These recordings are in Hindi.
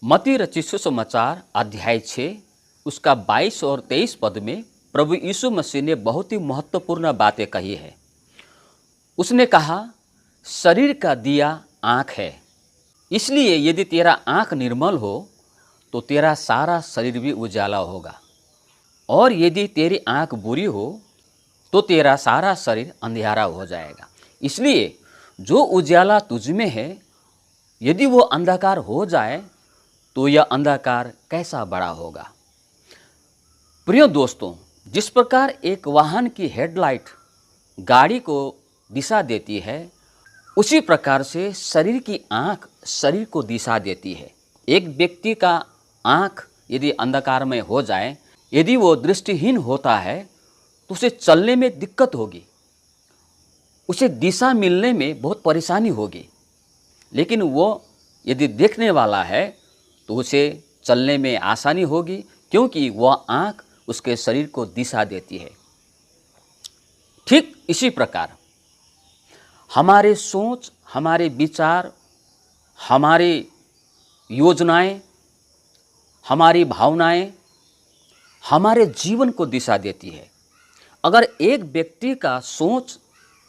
मत्ती रचित सुसमाचार अध्याय 6 उसका 22 और 23 पद में प्रभु यीशु मसीह ने बहुत ही महत्वपूर्ण बातें कही है। उसने कहा, शरीर का दिया आँख है, इसलिए यदि तेरा आँख निर्मल हो तो तेरा सारा शरीर भी उजाला होगा, और यदि तेरी आँख बुरी हो तो तेरा सारा शरीर अंधियारा हो जाएगा। इसलिए जो उजाला तुझ में है, यदि वो अंधकार हो जाए तो यह अंधकार कैसा बड़ा होगा। प्रिय दोस्तों, जिस प्रकार एक वाहन की हेडलाइट गाड़ी को दिशा देती है, उसी प्रकार से शरीर की आँख शरीर को दिशा देती है। एक व्यक्ति का आँख यदि अंधकार में हो जाए, यदि वो दृष्टिहीन होता है तो उसे चलने में दिक्कत होगी, उसे दिशा मिलने में बहुत परेशानी होगी। लेकिन वो यदि देखने वाला है तो उसे चलने में आसानी होगी, क्योंकि वह आँख उसके शरीर को दिशा देती है। ठीक इसी प्रकार हमारे सोच, हमारे विचार, हमारी योजनाएं, हमारी भावनाएं हमारे जीवन को दिशा देती है। अगर एक व्यक्ति का सोच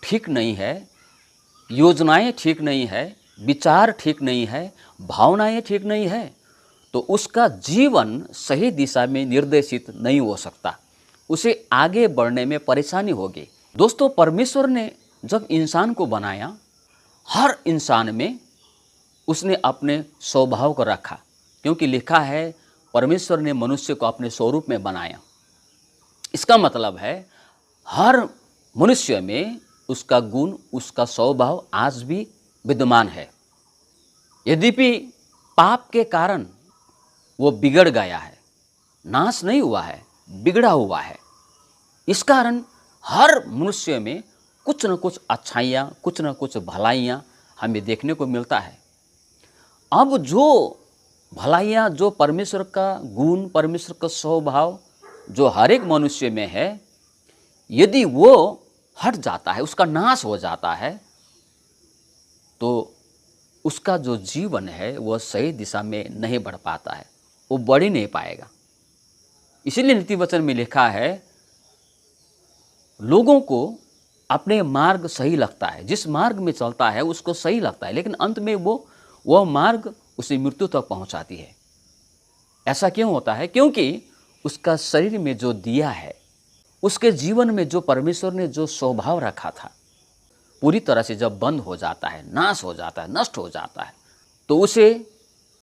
ठीक नहीं है, योजनाएं ठीक नहीं है, विचार ठीक नहीं है, भावनाएं ठीक नहीं है, तो उसका जीवन सही दिशा में निर्देशित नहीं हो सकता, उसे आगे बढ़ने में परेशानी होगी। दोस्तों, परमेश्वर ने जब इंसान को बनाया, हर इंसान में उसने अपने स्वभाव को रखा, क्योंकि लिखा है परमेश्वर ने मनुष्य को अपने स्वरूप में बनाया। इसका मतलब है हर मनुष्य में उसका गुण, उसका स्वभाव आज भी विद्यमान है। यद्यपि पाप के कारण वो बिगड़ गया है, नाश नहीं हुआ है, बिगड़ा हुआ है। इस कारण हर मनुष्य में कुछ न कुछ अच्छाइयाँ, कुछ न कुछ भलाइयाँ हमें देखने को मिलता है। अब जो भलाइयाँ, जो परमेश्वर का गुण, परमेश्वर का स्वभाव जो हर एक मनुष्य में है, यदि वो हट जाता है, उसका नाश हो जाता है, तो उसका जो जीवन है वह सही दिशा में नहीं बढ़ पाता है, वो बढ़ ही नहीं पाएगा। इसीलिए नीति वचन में लिखा है, लोगों को अपने मार्ग सही लगता है, जिस मार्ग में चलता है उसको सही लगता है, लेकिन अंत में वह मार्ग उसे मृत्यु तक पहुंचाती है। ऐसा क्यों होता है? क्योंकि उसका शरीर में जो दिया है, उसके जीवन में जो परमेश्वर ने जो स्वभाव रखा था, पूरी तरह से जब बंद हो जाता है, नाश हो जाता है, नष्ट हो जाता है, तो उसे